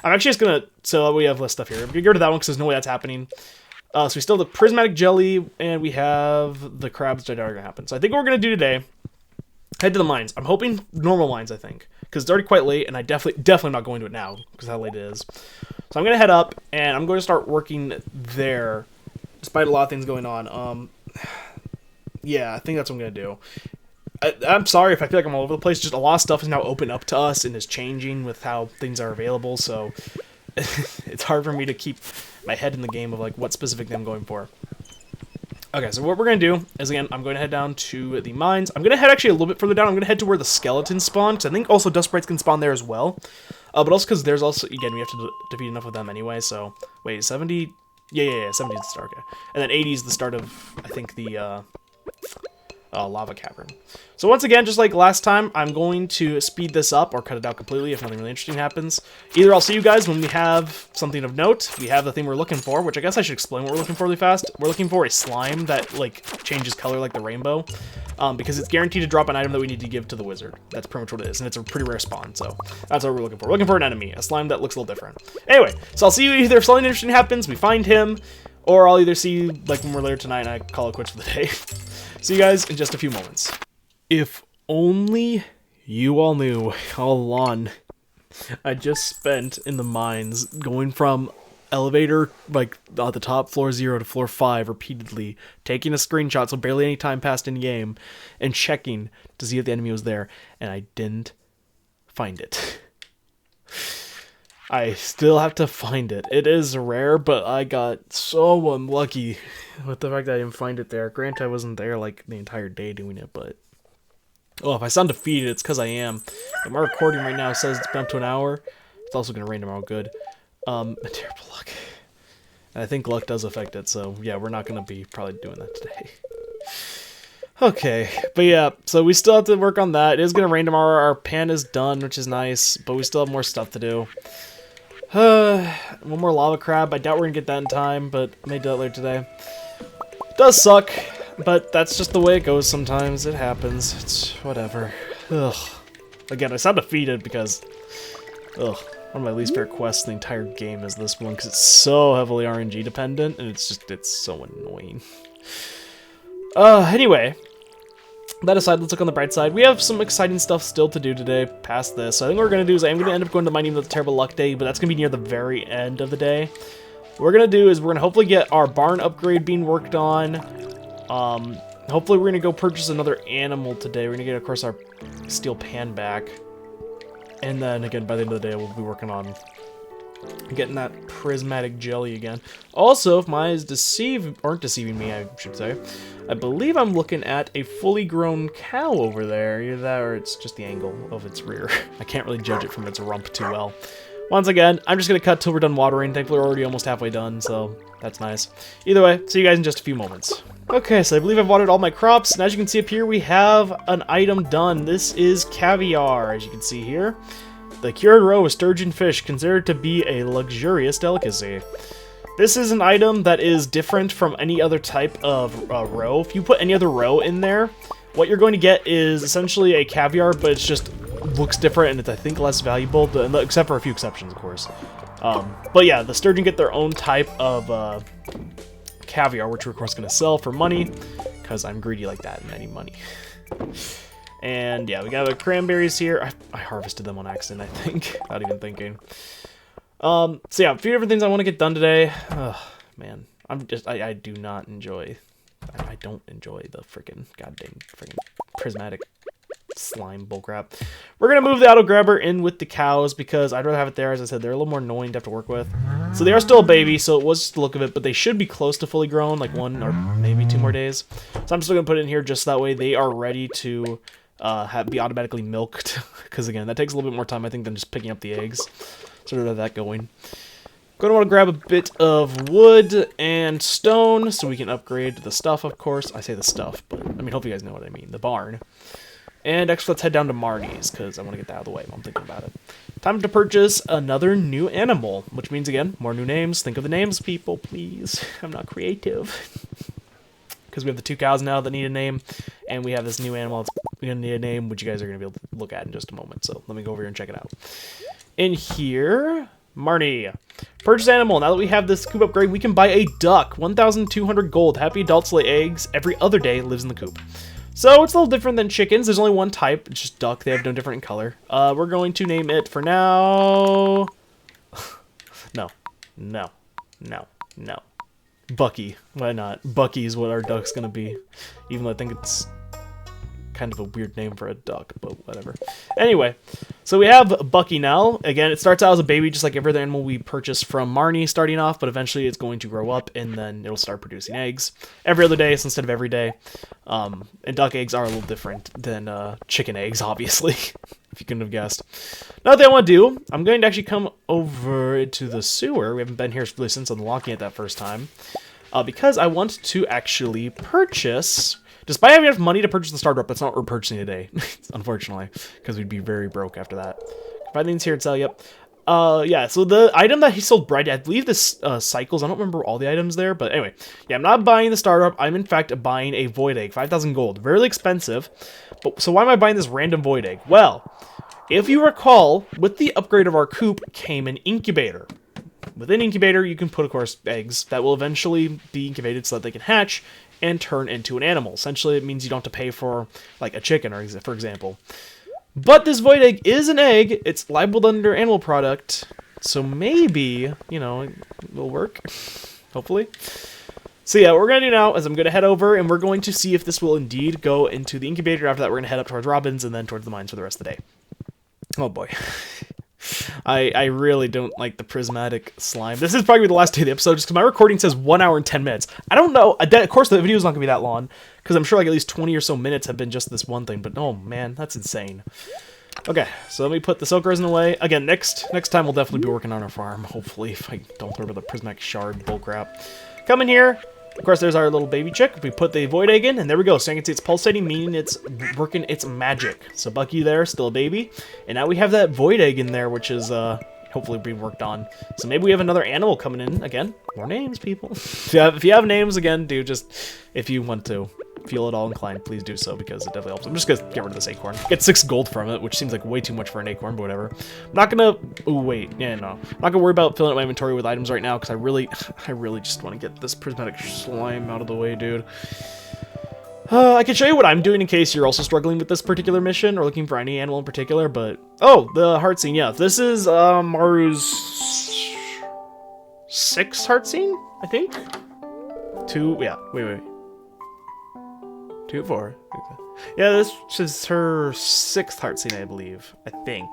I'm actually just gonna... So we have less stuff here. We go to that one because there's no way that's happening. So we still have the prismatic jelly, and we have the crabs that are gonna happen. So I think what we're gonna do today... Head to the mines. I'm hoping normal mines, I think. Because it's already quite late, and I definitely not going to it now, because how late it is. So I'm going to head up, and I'm going to start working there, despite a lot of things going on. Yeah, I think that's what I'm going to do. I'm sorry if I feel like I'm all over the place. Just a lot of stuff is now open up to us, and is changing with how things are available, so it's hard for me to keep my head in the game of, like, what specific thing I'm going for. Okay, so what we're going to do is, again, I'm going to head down to the mines. I'm going to head actually a little bit further down. I'm going to head to where the skeletons spawn, because I think also dust sprites can spawn there as well. But also because there's also, again, we have to defeat enough of them anyway, so... Wait, 70? Yeah, 70 is the start, okay. And then 80 is the start of, I think, the lava cavern. So once again, just like last time, I'm going to speed this up or cut it out completely if nothing really interesting happens. Either I'll see you guys when we have something of note. We have the thing we're looking for, which I guess I should explain what we're looking for really fast. We're looking for a slime that, like, changes color like the rainbow. Because it's guaranteed to drop an item that we need to give to the wizard. That's pretty much what it is, and it's a pretty rare spawn, so that's what we're looking for. We're looking for an enemy, a slime that looks a little different. Anyway, so I'll see you either if something interesting happens, we find him, or I'll either see you, like, when we're later tonight and I call it quits for the day. See you guys in just a few moments. If only you all knew how long I just spent in the mines going from elevator, like, at the top, floor 0 to floor 5 repeatedly, taking a screenshot so barely any time passed in game, and checking to see if the enemy was there, and I didn't find it. I still have to find it. It is rare, but I got so unlucky with the fact that I didn't find it there. Granted, I wasn't there, like, the entire day doing it, but... Oh, if I sound defeated, it's because I am. And my recording right now says it's been up to an hour. It's also going to rain tomorrow, good. Terrible luck. And I think luck does affect it, so yeah, we're not going to be probably doing that today. Okay, but yeah, so we still have to work on that. It is going to rain tomorrow. Our pan is done, which is nice, but we still have more stuff to do. One more lava crab. I doubt we're going to get that in time, but I may do that later today. It does suck, but that's just the way it goes sometimes. It happens. It's whatever. Ugh. Again, I sound defeated because... Ugh. One of my least favorite quests in the entire game is this one, because it's so heavily RNG dependent, and it's so annoying. Anyway, that aside, let's look on the bright side. We have some exciting stuff still to do today, past this. So I think what we're going to do is I'm going to end up going to mining with the Terrible Luck Day, but that's going to be near the very end of the day. What we're going to do is we're going to hopefully get our barn upgrade being worked on. Hopefully we're going to go purchase another animal today. We're going to get, of course, our steel pan back. And then, again, by the end of the day, we'll be working on getting that prismatic jelly again. Also, if my eyes aren't deceiving me, I should say, I believe I'm looking at a fully grown cow over there. Either that or it's just the angle of its rear. I can't really judge it from its rump too well. Once again, I'm just going to cut till we're done watering. Thankfully, we're already almost halfway done, so that's nice. Either way, see you guys in just a few moments. Okay, so I believe I've watered all my crops, and as you can see up here, we have an item done. This is caviar, as you can see here. The cured roe of sturgeon fish, considered to be a luxurious delicacy. This is an item that is different from any other type of roe. If you put any other roe in there, what you're going to get is essentially a caviar, but it's just looks different, and it's, I think, less valuable, except for a few exceptions, of course. But yeah, the sturgeon get their own type of caviar, which we're, of course, going to sell for money, because I'm greedy like that and I need money. And yeah, we got the cranberries here. I harvested them on accident, I think, without even thinking. So yeah, a few different things I want to get done today. Man, I do not enjoy, I don't enjoy the freaking goddamn freaking prismatic slime bullcrap. We're going to move the auto grabber in with the cows because I'd rather have it there. As I said, they're a little more annoying to have to work with. So they are still a baby, so it was just the look of it, but they should be close to fully grown, like 1 or maybe 2 more days. So I'm still going to put it in here just that way they are ready to be automatically milked. Because again, that takes a little bit more time, I think, than just picking up the eggs. Sort of that going. Going to want to grab a bit of wood and stone so we can upgrade the stuff, of course. I say the stuff, but I mean, hope you guys know what I mean. The barn. And actually, let's head down to Marnie's because I want to get that out of the way while I'm thinking about it. Time to purchase another new animal, which means, again, more new names. Think of the names, people, please. I'm not creative. Because we have the 2 cows now that need a name, and we have this new animal that's going to need a name, which you guys are going to be able to look at in just a moment. So let me go over here and check it out. In here... Marnie. Purchase animal. Now that we have this coop upgrade, we can buy a duck. 1,200 gold. Happy adults lay eggs every other day, lives in the coop. So it's a little different than chickens. There's only one type. It's just duck. They have no different in color. We're going to name it for now... No. Bucky. Why not? Bucky is what our duck's going to be. Even though I think it's kind of a weird name for a duck, but whatever. Anyway, so we have Bucky now. Again, it starts out as a baby, just like every other animal we purchased from Marnie starting off, but eventually it's going to grow up, and then it'll start producing eggs every other day instead of every day. And duck eggs are a little different than chicken eggs, obviously, if you couldn't have guessed. Now, what I want to do, I'm going to actually come over to the sewer. We haven't been here really since unlocking it that first time, because I want to actually purchase... Despite having enough money to purchase the Stardew, that's not what we're purchasing today, unfortunately, because we'd be very broke after that. Find things here to sell, yep. Yeah, so the item that he sold bright, I believe this cycles, I don't remember all the items there, but anyway. Yeah, I'm not buying the Stardew, I'm in fact buying a void egg, 5,000 gold, very expensive. But so why am I buying this random void egg? Well, if you recall, with the upgrade of our coop came an incubator. Within incubator, you can put, of course, eggs that will eventually be incubated so that they can hatch and turn into an animal. Essentially, it means you don't have to pay for, like, a chicken, or for example. But this void egg is an egg. It's labeled under animal product, so maybe, you know, it will work, hopefully. So yeah, what we're going to do now is I'm going to head over, and we're going to see if this will indeed go into the incubator. After that, we're going to head up towards Robin's, and then towards the mines for the rest of the day. Oh boy. I really don't like the prismatic slime. This is probably the last day of the episode, just because my recording says 1 hour and 10 minutes. I don't know. Of course, the video's not going to be that long, because I'm sure like at least 20 or so minutes have been just this one thing. But oh man, that's insane. Okay, so let me put the silk resin away. Again, next time we'll definitely be working on our farm, hopefully, if I don't throw the prismatic shard bullcrap. Come in here. Of course, there's our little baby chick. We put the void egg in, and there we go. So you can see it's pulsating, meaning it's working its magic. So Bucky there, still a baby. And now we have that void egg in there, which is hopefully being worked on. So maybe we have another animal coming in. Again, more names, people. If you have names, again, do just, if you want to feel at all inclined, please do so, because it definitely helps. I'm just going to get rid of this acorn. Get 6 gold from it, which seems like way too much for an acorn, but whatever. I'm not going to... Oh, wait. Yeah, no. I'm not going to worry about filling up my inventory with items right now, because I really just want to get this prismatic slime out of the way, dude. I can show you what I'm doing in case you're also struggling with this particular mission, or looking for any animal in particular, but... Oh, the heart scene, yeah. This is Maru's 6th heart scene, I think? 2... Yeah, wait. 2, 4. Yeah, this is her 6th heart scene, I believe. I think.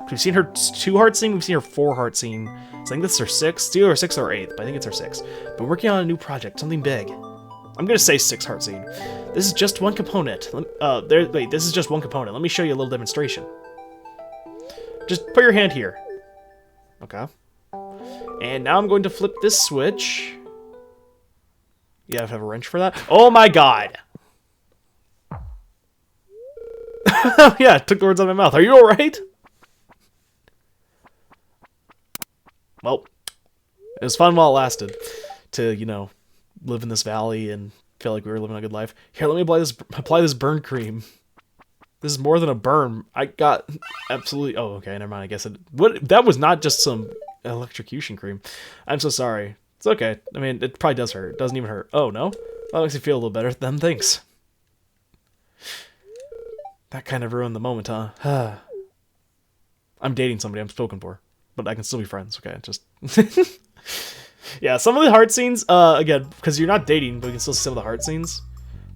We've seen her 2 heart scene, we've seen her 4 heart scene. So I think this is her 6th. It's either her 6th or 8th, but I think it's her 6th. But we're working on a new project, something big. I'm gonna say 6 heart scene. This is just one component. Wait, this is just one component. Let me show you a little demonstration. Just put your hand here. Okay. And now I'm going to flip this switch. You have to have a wrench for that? Oh my god! Yeah, it took the words out of my mouth. Are you alright? Well, it was fun while it lasted. To, you know, live in this valley and feel like we were living a good life. Here, let me apply this burn cream. This is more than a burn. I got absolutely... Oh, okay, never mind. I guess that was not just some electrocution cream. I'm so sorry. It's okay. I mean, it probably does hurt. It doesn't even hurt. Oh, no? That makes me feel a little better. Then thanks. That kind of ruined the moment, huh? I'm dating somebody I'm spoken for, but I can still be friends, okay? Just... Yeah, some of the heart scenes, again, because you're not dating, but you can still see some of the heart scenes.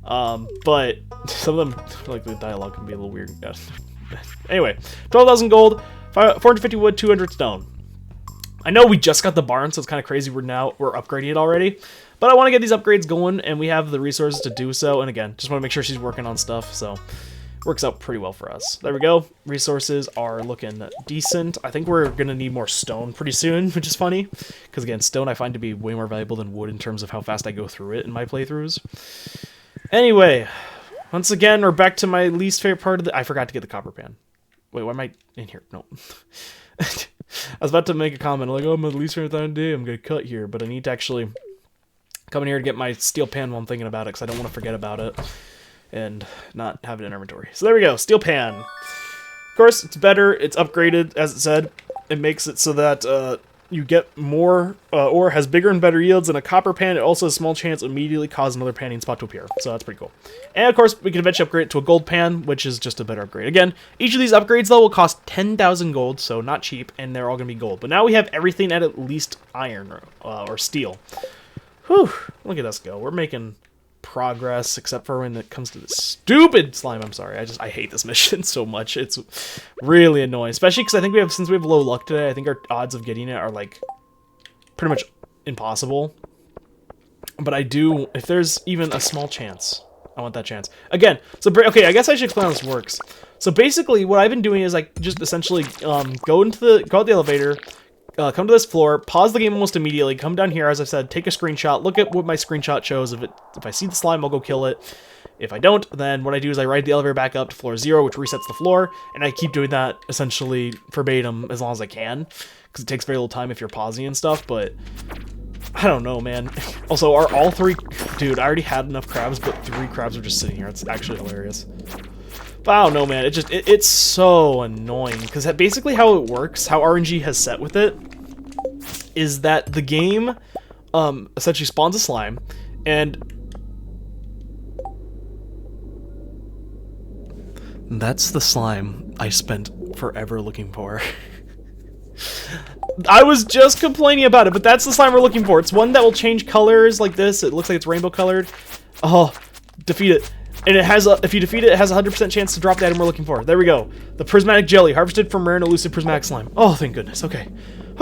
But some of them, like the dialogue can be a little weird. Anyway, 12,000 gold, 450 wood, 200 stone. I know we just got the barn, so it's kind of crazy we're upgrading it already. But I want to get these upgrades going, and we have the resources to do so. And again, just want to make sure she's working on stuff, so works out pretty well for us. There we go. Resources are looking decent. I think we're going to need more stone pretty soon, which is funny. Because again, stone I find to be way more valuable than wood in terms of how fast I go through it in my playthroughs. Anyway, once again, we're back to my least favorite part of I forgot to get the copper pan. Wait, why am I in here? No. I was about to make a comment like, oh, my least favorite thing to do. I'm going to cut here, but I need to actually come in here to get my steel pan while I'm thinking about it, because I don't want to forget about it and not have it in inventory. So there we go, steel pan. Of course, it's better, it's upgraded, as it said. It makes it so that you get more ore, has bigger and better yields than a copper pan. It also has a small chance of immediately cause another panning spot to appear. So that's pretty cool. And of course, we can eventually upgrade it to a gold pan, which is just a better upgrade. Again, each of these upgrades, though, will cost 10,000 gold, so not cheap, and they're all going to be gold. But now we have everything at least iron or steel. Whew, look at us go. We're making progress, except for when it comes to this stupid slime. I'm sorry, I hate this mission so much. It's really annoying, especially because I think since we have low luck today, I think our odds of getting it are like pretty much impossible. But I do, if there's even a small chance, I want that chance. Again, so okay, I guess I should explain how this works. So basically, what I've been doing is like just essentially go out the elevator. Come to this floor, pause the game almost immediately, come down here, as I said, take a screenshot, look at what my screenshot shows. If I see the slime, I'll go kill it. If I don't, then what I do is I ride the elevator back up to floor 0, which resets the floor, and I keep doing that essentially verbatim as long as I can, because it takes very little time if you're pausing and stuff, but I don't know, man. Also, are all 3... Dude, I already had enough crabs, but 3 crabs are just sitting here. It's actually hilarious. But I don't know, man. It's so annoying, because basically how it works, how RNG has set with it, is that the game essentially spawns a slime, and that's the slime I spent forever looking for. I was just complaining about it, but that's the slime we're looking for. It's one that will change colors like this. It looks like it's rainbow colored. Oh, defeat it. And it has if you defeat it, it has a 100% chance to drop the item we're looking for. There we go. The prismatic jelly, harvested from rare and elusive prismatic slime. Oh, thank goodness. Okay.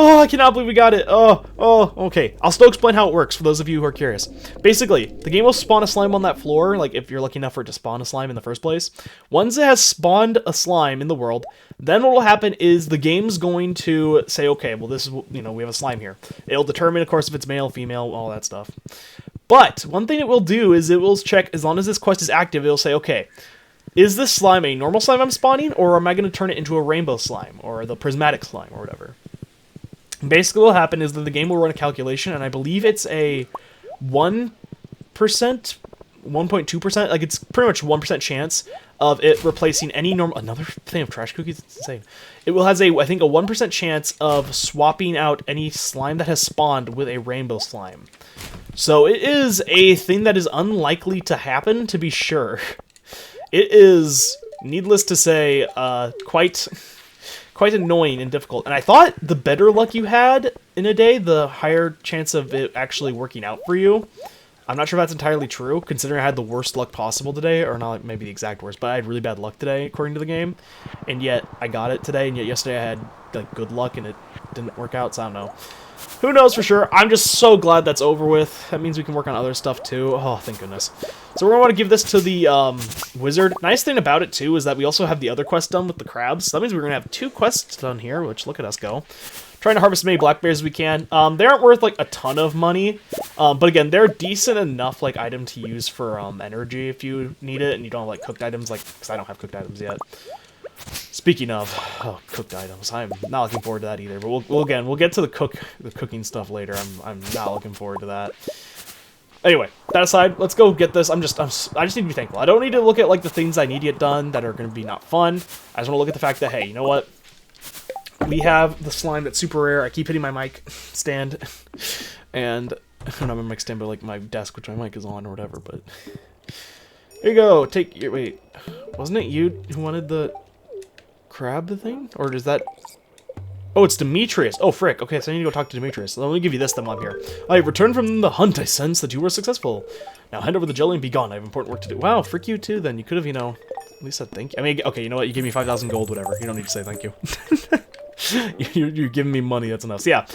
Oh, I cannot believe we got it. Oh, okay. I'll still explain how it works for those of you who are curious. Basically, the game will spawn a slime on that floor, like if you're lucky enough for it to spawn a slime in the first place. Once it has spawned a slime in the world, then what will happen is the game's going to say, okay, well, this is, we have a slime here. It'll determine, of course, if it's male, female, all that stuff. But one thing it will do is it will check, as long as this quest is active, it'll say, okay, is this slime a normal slime I'm spawning, or am I going to turn it into a rainbow slime, or the prismatic slime, or whatever? Basically what will happen is that the game will run a calculation, and I believe it's a 1%, 1.2%, like it's pretty much 1% chance of it replacing any normal... Another thing of trash cookies? It's insane. It will has I think, a 1% chance of swapping out any slime that has spawned with a rainbow slime. So it is a thing that is unlikely to happen, to be sure. It is, needless to say, quite annoying and difficult. And I thought the better luck you had in a day, the higher chance of it actually working out for you. I'm not sure if that's entirely true, considering I had the worst luck possible today, or not maybe the exact worst, but I had really bad luck today, according to the game. And yet, I got it today, and yet yesterday I had like good luck, and it didn't work out, so I don't know. Who knows for sure? I'm just so glad that's over with. That means we can work on other stuff too. Oh, thank goodness. So we're going to want to give this to the wizard. Nice thing about it too is that we also have the other quest done with the crabs. So that means we're going to have 2 quests done here, which look at us go. Trying to harvest as many blackberries as we can. They aren't worth like a ton of money, but again, they're decent enough like item to use for energy if you need it, and you don't have like cooked items, like because I don't have cooked items yet. Speaking of cooked items, I'm not looking forward to that either. But we'll get to the cooking stuff later. I'm not looking forward to that. Anyway, that aside, let's go get this. I just need to be thankful. I don't need to look at like the things I need to get done that are going to be not fun. I just want to look at the fact that, hey, you know what? We have the slime that's super rare. I keep hitting my mic stand, and not my mic stand, but like my desk, which my mic is on or whatever. But here you go. Take your wait. Wasn't it you who wanted the crab thing, or does that? Oh, it's Demetrius. Oh, frick. Okay, so I need to go talk to Demetrius. Let me give you this then while I'm here. I have returned from the hunt. I sense that you were successful. Now hand over the jelly and be gone. I have important work to do. Wow, frick you too then. You could have, you know, at least said thank you. I mean, okay, you know what? You gave me 5,000 gold, whatever. You don't need to say thank you. You're giving me money. That's enough. So yeah,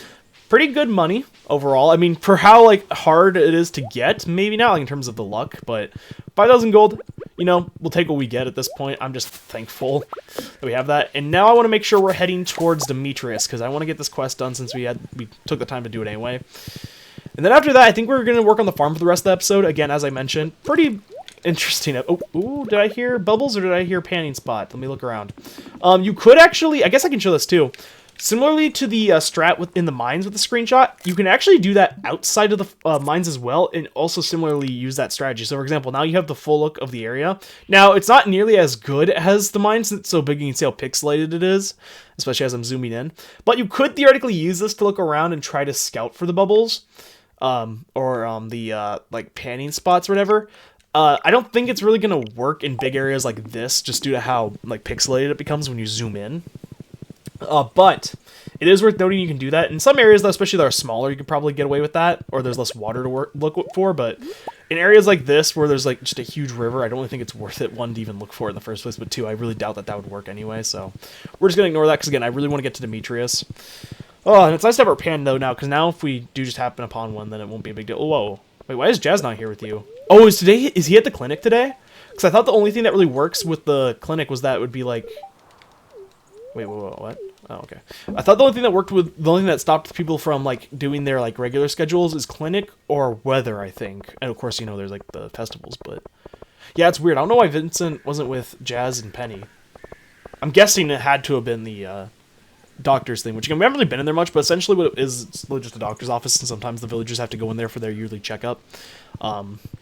pretty good money overall. I mean, for how, like, hard it is to get, maybe not, like, in terms of the luck, but 5,000 gold, you know, we'll take what we get at this point. I'm just thankful that we have that. And now I want to make sure we're heading towards Demetrius, because I want to get this quest done since we took the time to do it anyway. And then after that, I think we're going to work on the farm for the rest of the episode. Again, as I mentioned, pretty interesting. Oh, ooh, did I hear bubbles or did I hear panning spot? Let me look around. You could actually, I guess I can show this too. Similarly to the strat within the mines with the screenshot, you can actually do that outside of the mines as well, and also similarly use that strategy. So for example, now you have the full look of the area. Now, it's not nearly as good as the mines, since it's so big you can see how pixelated it is, especially as I'm zooming in. But you could theoretically use this to look around and try to scout for the bubbles, or the like panning spots or whatever. I don't think it's really going to work in big areas like this, just due to how like pixelated it becomes when you zoom in. But it is worth noting you can do that. In some areas, though, especially that are smaller, you could probably get away with that, or there's less water to look for. But in areas like this, where there's like just a huge river, I don't really think it's worth it, one, to even look for it in the first place, but two, I really doubt that would work anyway. So we're just going to ignore that, because again, I really want to get to Demetrius. Oh, and it's nice to have our pan, though, now, because now if we do just happen upon one, then it won't be a big deal. Oh, whoa. Wait, why is Jazz not here with you? Oh, is he at the clinic today? Because I thought the only thing that really works with the clinic was that it would be like... Wait, what? Oh, okay. I thought the only thing that stopped people from, like, doing their, like, regular schedules is clinic or weather, I think. And, of course, you know, there's, like, the festivals, but... Yeah, it's weird. I don't know why Vincent wasn't with Jazz and Penny. I'm guessing it had to have been the, doctor's thing, which, again, we haven't really been in there much, but essentially what it is, it's really just a doctor's office, and sometimes the villagers have to go in there for their yearly checkup,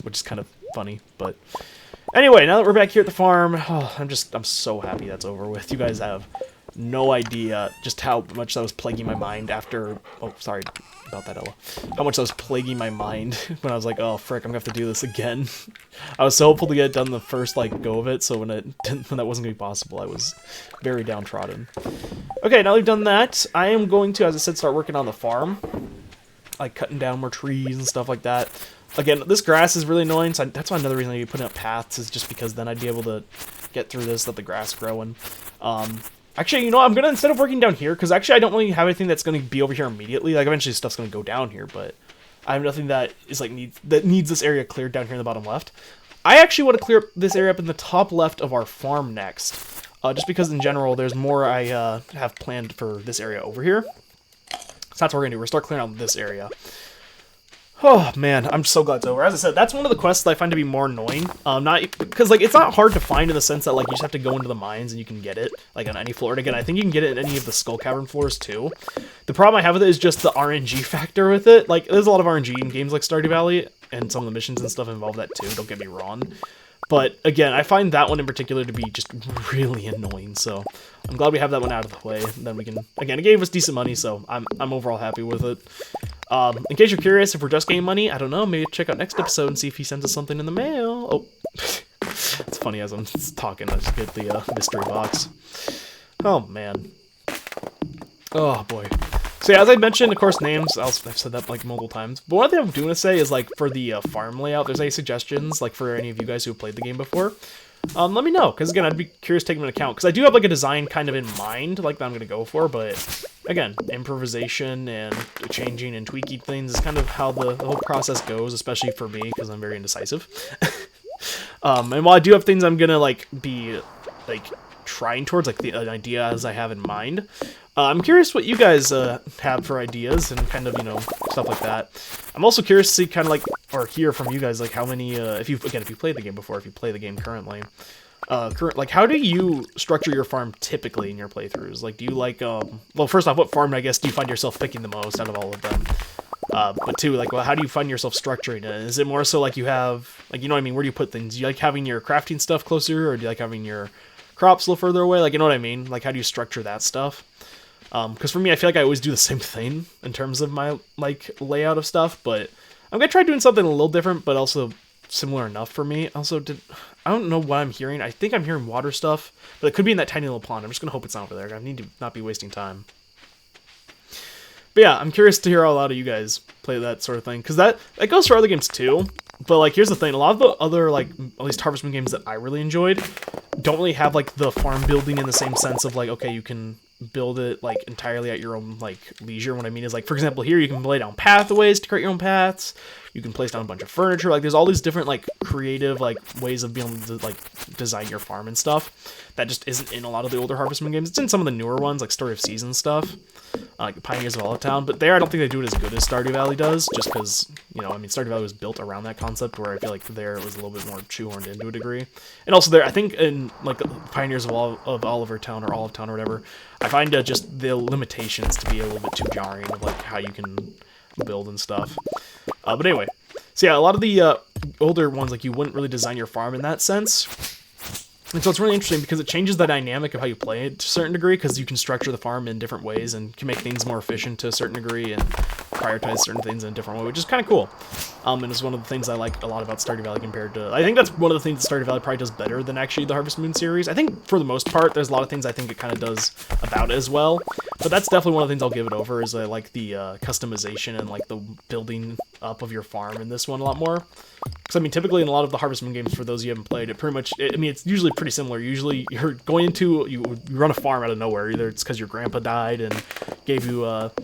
which is kind of funny, but... Anyway, now that we're back here at the farm, oh, I'm so happy that's over with. You guys have no idea just how much that was plaguing my mind after... Oh, sorry about that, Ella. How much that was plaguing my mind when I was like, oh, frick, I'm gonna have to do this again. I was so hopeful to get it done the first, like, go of it, so when that wasn't gonna be possible, I was very downtrodden. Okay, now we've done that, I am going to, as I said, start working on the farm. Like, cutting down more trees and stuff like that. Again, this grass is really annoying, so that's why another reason I'd be putting up paths is just because then I'd be able to get through this, let the grass growing. Actually, you know, I'm gonna, instead of working down here, because actually I don't really have anything that's gonna be over here immediately. Like, eventually stuff's gonna go down here, but I have nothing that is like needs this area cleared down here in the bottom left. I actually want to clear up this area up in the top left of our farm next, just because in general there's more I have planned for this area over here. So that's what we're gonna do. We're gonna start clearing out this area. Oh man, I'm so glad it's over. As I said, that's one of the quests that I find to be more annoying. Not because like it's not hard to find in the sense that like you just have to go into the mines and you can get it like on any floor. And again, I think you can get it in any of the Skull Cavern floors too. The problem I have with it is just the RNG factor with it. Like there's a lot of RNG in games like Stardew Valley, and some of the missions and stuff involve that too. Don't get me wrong. But again, I find that one in particular to be just really annoying. So I'm glad we have that one out of the way. And then we can, again, it gave us decent money, so I'm overall happy with it. In case you're curious if we're just getting money, I don't know, maybe check out next episode and see if he sends us something in the mail. Oh, it's funny as I'm talking, I just get the mystery box. Oh, man. Oh, boy. So yeah, as I mentioned, of course, names, I've said that like multiple times, but one thing I'm doing to say is like for the farm layout, there's any suggestions, like for any of you guys who have played the game before, let me know, because again, I'd be curious to take them into account, because I do have like a design kind of in mind, like that I'm going to go for, but again, improvisation and changing and tweaking things is kind of how the whole process goes, especially for me, because I'm very indecisive. And while I do have things I'm going to like be like trying towards, like the ideas I have in mind, I'm curious what you guys have for ideas and kind of, you know, stuff like that. I'm also curious to see kind of like, or hear from you guys, like how many, if you played the game before, if you play the game currently, like how do you structure your farm typically in your playthroughs? Like, do you like, well, first off, what farm, I guess, do you find yourself picking the most out of all of them? But two, like, well, how do you find yourself structuring it? Is it more so like you have, like, you know what I mean? Where do you put things? Do you like having your crafting stuff closer, or do you like having your crops a little further away? Like, you know what I mean? Like, how do you structure that stuff? Because for me, I feel like I always do the same thing in terms of my, like, layout of stuff, but I'm gonna try doing something a little different, but also similar enough for me. Also, I don't know what I'm hearing. I think I'm hearing water stuff, but it could be in that tiny little pond. I'm just gonna hope it's not over there. I need to not be wasting time. But yeah, I'm curious to hear how a lot of you guys play that sort of thing, because that goes for other games too. But like, here's the thing: a lot of the other like at least Harvest Moon games that I really enjoyed don't really have like the farm building in the same sense of like, okay, you can build it like entirely at your own like leisure. What I mean is like, for example, here you can lay down pathways to create your own paths. You can place down a bunch of furniture. Like there's all these different like creative like ways of being able to like design your farm and stuff that just isn't in a lot of the older Harvest Moon games. It's in some of the newer ones like Story of Seasons stuff, like Pioneers of Town. But there I don't think they do it as good as Stardew Valley does, just because, you know, I mean, Stardew Valley was built around that concept, where I feel like there it was a little bit more shoehorned into a degree. And also there, I think in like Pioneers of Oliver Town or Olive Town or whatever, I find just the limitations to be a little bit too jarring of like how you can build and stuff. But anyway, so yeah, a lot of the older ones, like you wouldn't really design your farm in that sense. And so it's really interesting because it changes the dynamic of how you play it to a certain degree, because you can structure the farm in different ways and can make things more efficient to a certain degree and prioritize certain things in a different way, which is kind of cool. And it's one of the things I like a lot about Stardew Valley compared to... I think that's one of the things that Stardew Valley probably does better than actually the Harvest Moon series. I think for the most part, there's a lot of things I think it kind of does about it as well. But that's definitely one of the things I'll give it over, is I like the customization and like the building up of your farm in this one a lot more. Because, I mean, typically in a lot of the Harvest Moon games, for those of you who haven't played, it pretty much... I mean, it's usually pretty similar. Usually you're going into... You run a farm out of nowhere. Either it's because your grandpa died and gave you, like,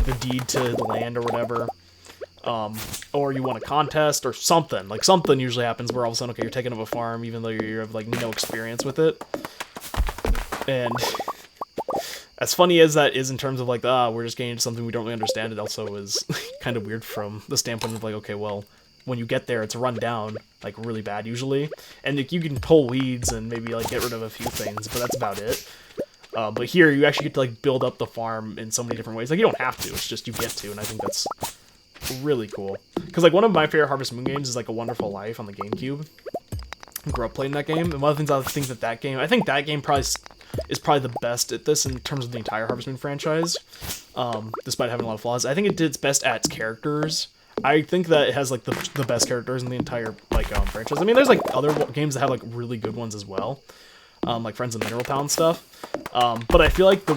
the deed to the land or whatever. Or you won a contest or something. Like, something usually happens where all of a sudden, okay, you're taking up a farm even though you have, like, no experience with it. And... as funny as that is in terms of, like, we're just getting into something we don't really understand, it also is kind of weird from the standpoint of, like, okay, well... when you get there, it's run down, like, really bad, usually. And, like, you can pull weeds and maybe, like, get rid of a few things, but that's about it. But here, you actually get to, like, build up the farm in so many different ways. Like, you don't have to, it's just you get to, and I think that's really cool. Because, like, one of my favorite Harvest Moon games is, like, A Wonderful Life on the GameCube. I grew up playing that game, and one of the things I think that game... I think that game probably is probably the best at this in terms of the entire Harvest Moon franchise, despite having a lot of flaws. I think it did its best at its characters. I think that it has, like, the best characters in the entire, like, franchise. I mean, there's, like, other games that have, like, really good ones as well. Like Friends of Mineral Town stuff. But I feel like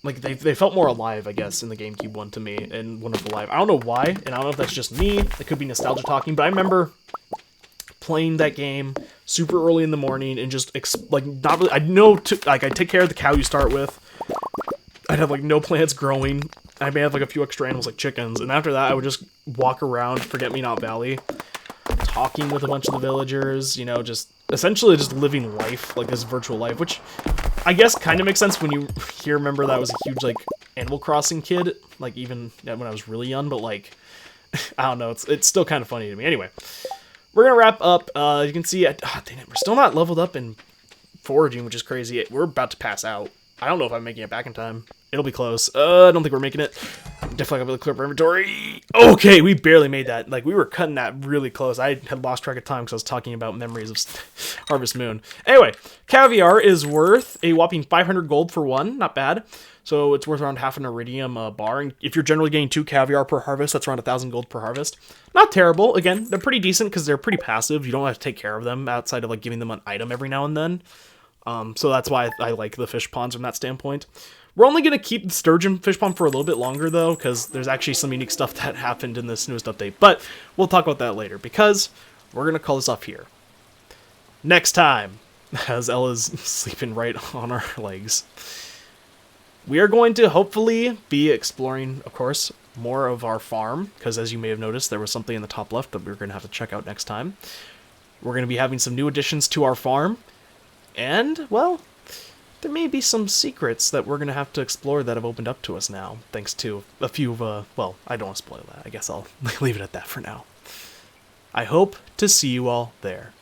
like, they felt more alive, I guess, in the GameCube one to me, and Wonderful Life. I don't know why, and I don't know if that's just me. It could be nostalgia talking, but I remember playing that game super early in the morning and just, like, not really... I'd take care of the cow you start with. I'd have, like, no plants growing. I may have, like, a few extra animals, like chickens, and after that, I would just walk around Forget-Me-Not Valley, talking with a bunch of the villagers, you know, just essentially just living life, like this virtual life, which I guess kind of makes sense when you remember that I was a huge, like, Animal Crossing kid, like, even when I was really young, but, like, I don't know, it's still kind of funny to me. Anyway, we're gonna wrap up. You can see, dang it, we're still not leveled up in foraging, which is crazy. We're about to pass out. I don't know if I'm making it back in time. It'll be close. I don't think we're making it. Definitely gotta clear up our inventory. Okay, we barely made that. Like, we were cutting that really close. I had lost track of time because I was talking about memories of Harvest Moon. Anyway, caviar is worth a whopping 500 gold for one. Not bad. So it's worth around half an iridium bar. And if you're generally getting 2 caviar per harvest, that's around 1,000 gold per harvest. Not terrible. Again, they're pretty decent because they're pretty passive. You don't have to take care of them outside of, like, giving them an item every now and then. So that's why I like the fish ponds from that standpoint. We're only going to keep the sturgeon fish pond for a little bit longer, though, because there's actually some unique stuff that happened in this newest update. But we'll talk about that later, because we're going to call this off here. Next time, as Ella's sleeping right on our legs, we are going to hopefully be exploring, of course, more of our farm, because as you may have noticed, there was something in the top left that we're going to have to check out next time. We're going to be having some new additions to our farm, and, well, there may be some secrets that we're going to have to explore that have opened up to us now, thanks to a few of, well, I don't want to spoil that. I guess I'll leave it at that for now. I hope to see you all there.